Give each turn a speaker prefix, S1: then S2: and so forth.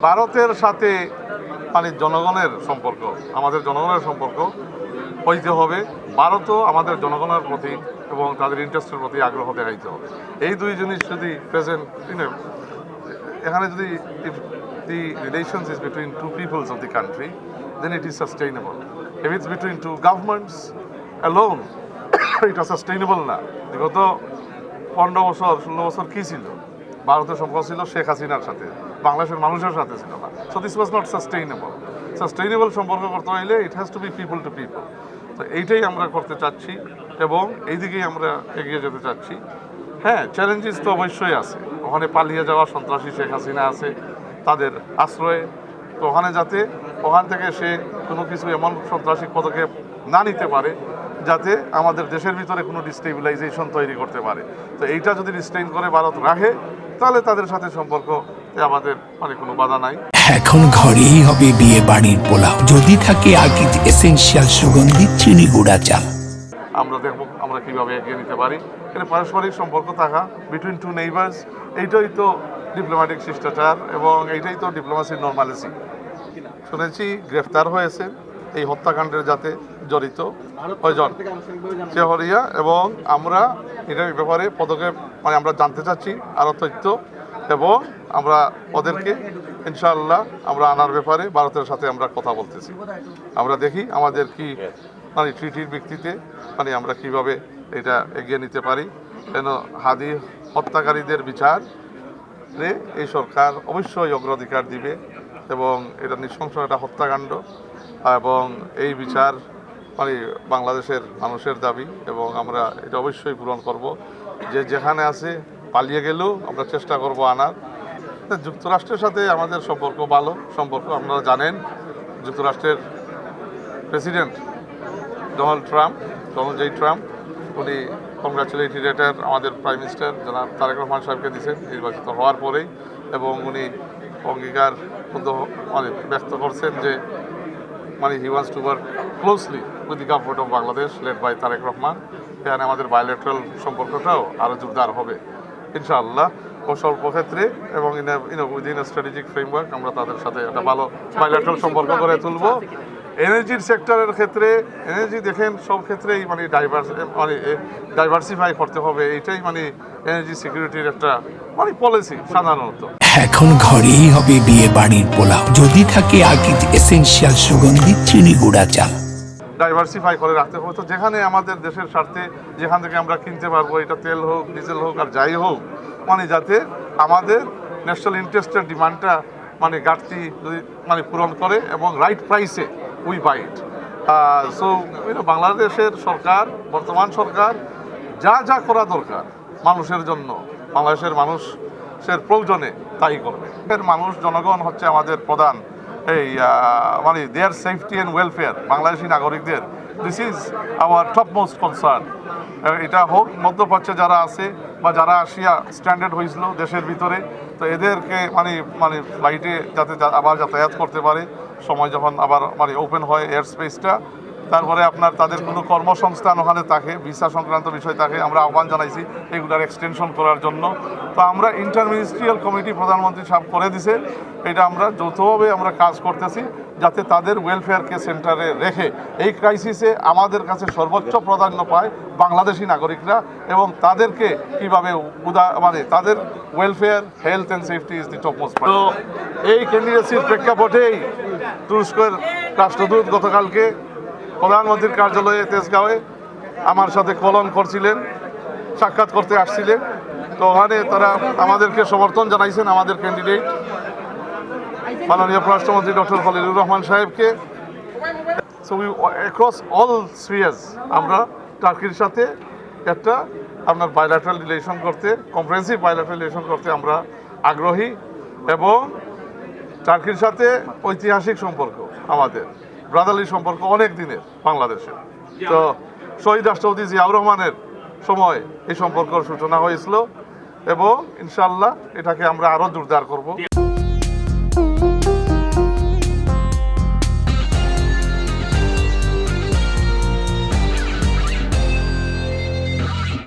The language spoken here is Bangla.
S1: ভারতের সাথে মানে জনগণের সম্পর্ক, আমাদের জনগণের সম্পর্ক হইতে হবে। ভারতও আমাদের জনগণের প্রতি এবং তাদের ইন্টারেস্টের প্রতি আগ্রহ দেখাইতে হবে। এই দুই জিনিস যদি প্রেজেন্ট এখানে যদি the relations is between two peoples of the country, then it is sustainable. If it's between two governments alone, এটা সাস্টেইনেবল না। বিগত 15 বছর 16 বছর কি ছিল? ভারতের সম্পর্ক ছিল শেখ হাসিনার সাথে, বাংলাদেশের মানুষের সাথে ছিল না। So this was not sustainable. Sustainable সম্পর্ক করতে হইলে it has to be people to people. তো এইটাই আমরা করতে চাচ্ছি এবং এই দিকেই আমরা এগিয়ে যেতে চাচ্ছি। হ্যাঁ, চ্যালেঞ্জেস তো অবশ্যই আছে। ওখানে পালিয়ে যাওয়া সন্ত্রাসী শেখ হাসিনা আছে, তাদের আশ্রয়ে। তো ওখানে যাতে ওখান থেকে সে কোনো কিছু এমন সন্ত্রাসী পদক্ষেপ না নিতে পারে যাতে আমাদের দেশের ভিতরে কোনো ডিস্টেবিলাইজেশন তৈরি করতে পারে। তো এইটা যদি রিস্টেইন করে ভারত রাখে তাহলে তাদের সাথে সম্পর্ক আমাদের মানে কোনো বাধা নাই।
S2: এখন ঘরেই হবে বিয়ে বাড়ির পোলাও, যদি থাকে আকিজ এসেনশিয়াল সুগন্ধি চিনি গুঁড়া চাল।
S1: আমরা দেখব আমরা কীভাবে এগিয়ে নিতে পারি। এখানে পারস্পরিক সম্পর্ক থাকা বিটুইন টু নেইবার্স, এইটাই তো ডিপ্লোম্যাটিক শিষ্টাচার এবং এইটাই তো ডিপ্লোমেসির নর্মালিসি। শুনেছি গ্রেফতার হয়েছে এই হত্যাকাণ্ডের যাতে জড়িত কয়জন শেহরিয়া, এবং আমরা এটার ব্যাপারে পদক্ষেপ মানে আমরা জানতে চাচ্ছি আরও তথ্য, এবং আমরা ওদেরকে ইনশাআল্লাহ আমরা আনার ব্যাপারে ভারতের সাথে আমরা কথা বলতেছি। আমরা দেখি আমাদের কি মানে ট্রিটির ভিত্তিতে মানে আমরা কিভাবে এটা এগিয়ে নিতে পারি। কেন হাদি হত্যাকারীদের বিচারে এই সরকার অবশ্যই অগ্রাধিকার দিবে এবং এটা নৃশংস একটা হত্যাকাণ্ড, এবং এই বিচার মানে বাংলাদেশের মানুষের দাবি এবং আমরা এটা অবশ্যই পূরণ করব। যে যেখানে আছে পালিয়ে গেলেও আমরা চেষ্টা করব আনার। যুক্তরাষ্ট্রের সাথে আমাদের সম্পর্ক ভালো সম্পর্ক। আপনারা জানেন যুক্তরাষ্ট্রের প্রেসিডেন্ট ডোনাল্ড ট্রাম্প উনি কংগ্রাচুলেটরি লেটার আমাদের প্রাইম মিনিস্টার জনাব তারেক রহমান সাহেবকে দিয়েছেন নির্বাচিত হওয়ার পরেই, এবং উনি অঙ্গীকার মানে ব্যক্ত করছেন যে মানে he wants to work closely with the government of Bangladesh led by Tarique Rahman. এখানে আমাদের বায়োলেটারাল সম্পর্কটাও আরও জোরদার হবে ইনশাআল্লাহ ও সর্বক্ষেত্রে, এবং উইদিন স্ট্র্যাটেজিক ফ্রেমওয়ার্ক আমরা তাদের সাথে একটা ভালো বায়োলেটারাল সম্পর্ক করে তুলব। এনার্জির সেক্টরের ক্ষেত্রে এনার্জি দেখেন সব ক্ষেত্রেই মানে ডাইভার্সিফাই করতে হবে, এইটাই মানে এনার্জি সিকিউরিটির একটা মানে পলিসি সাধারণত।
S2: এখন ঘরেই হবে বিয়ে বাড়ির পোলাও, যদি থাকে আকিজ এসেনশিয়াল সুগন্ধি চিনি গুঁড়া চাল।
S1: ডাইভার্সিফাই করে রাখতে হবে। তো যেখানে আমাদের দেশের স্বার্থে যেখান থেকে আমরা কিনতে পারবো, এটা তেল হোক ডিজেল হোক আর যাই হোক, মানে যাতে আমাদের ন্যাশনাল ইন্টারেস্টের ডিমান্ডটা মানে ঘাটতি যদি মানে পূরণ করে এবং রাইট প্রাইসে উই বাই ইট। সো বাংলাদেশের সরকার, বর্তমান সরকার যা যা করা দরকার মানুষের জন্য, বাংলাদেশের মানুষের প্রয়োজনে তাই করবে। মানুষ জনগণ হচ্ছে আমাদের প্রধান এই মানে their safety and welfare, Bangladeshi নাগরিকদের this is our top most concern. এটা হোক মধ্যপ্রাচ্যে যারা আছে বা যারা আসিয়া স্ট্যান্ডার্ড হয়েছিল দেশের ভিতরে, তো এদেরকে মানে ফ্লাইটে যাতে আবার যাতায়াত করতে পারে সময় যখন আবার মানে ওপেন হয় এয়ার স্পেসটা। তারপরে আপনার তাদের কোনো কর্মসংস্থান ওখানে থাকে, ভিসা সংক্রান্ত বিষয় থাকে, আমরা আহ্বান জানাইছি এগুলার এক্সটেনশন করার জন্য। তো আমরা ইন্টারমিনিস্ট্রিয়াল কমিটি প্রধানমন্ত্রী সাহেব করে দিছে, এটা আমরা যৌথভাবে আমরা কাজ করতেছি যাতে তাদের ওয়েলফেয়ারকে সেন্টারে রেখে এই ক্রাইসিসে আমাদের কাছে সর্বোচ্চ প্রাধান্য পায় বাংলাদেশি নাগরিকরা, এবং তাদেরকে কীভাবে মানে তাদের welfare, health and safety is the top most. তো এই ক্যান্ডিডেসির প্রেক্ষাপটেই তুরস্কের রাষ্ট্রদূত গতকালকে প্রধানমন্ত্রীর কার্যালয়ে তেজগাঁওয়ে আমার সাথে কলম করছিলেন, সাক্ষাৎ করতে আসছিলেন। তো ওখানে তারা আমাদেরকে সমর্থন জানাইছেন আমাদের ক্যান্ডিডেট মাননীয় পররাষ্ট্রমন্ত্রী ডক্টর খলিলুর রহমান সাহেবকে। সো উই অ্যাক্রস অল স্ফিয়ার্স আমরা টার্কির সাথে একটা আপনার বায়োল্যাটারাল রিলেশন করতে, কম্প্রিহেনসিভ বায়োল্যাটারাল রিলেশন করতে আমরা আগ্রহী, এবং টার্কির সাথে ঐতিহাসিক সম্পর্ক, আমাদের ব্রাদারলি সম্পর্ক অনেক দিনের বাংলাদেশে। তো শহীদ রাষ্ট্রপতি জিয়াউর রহমানের সময় এই সম্পর্কের সূচনা হয়েছিল, এবং ইনশাআল্লাহ এটাকে আমরা আরও জোরদার করব।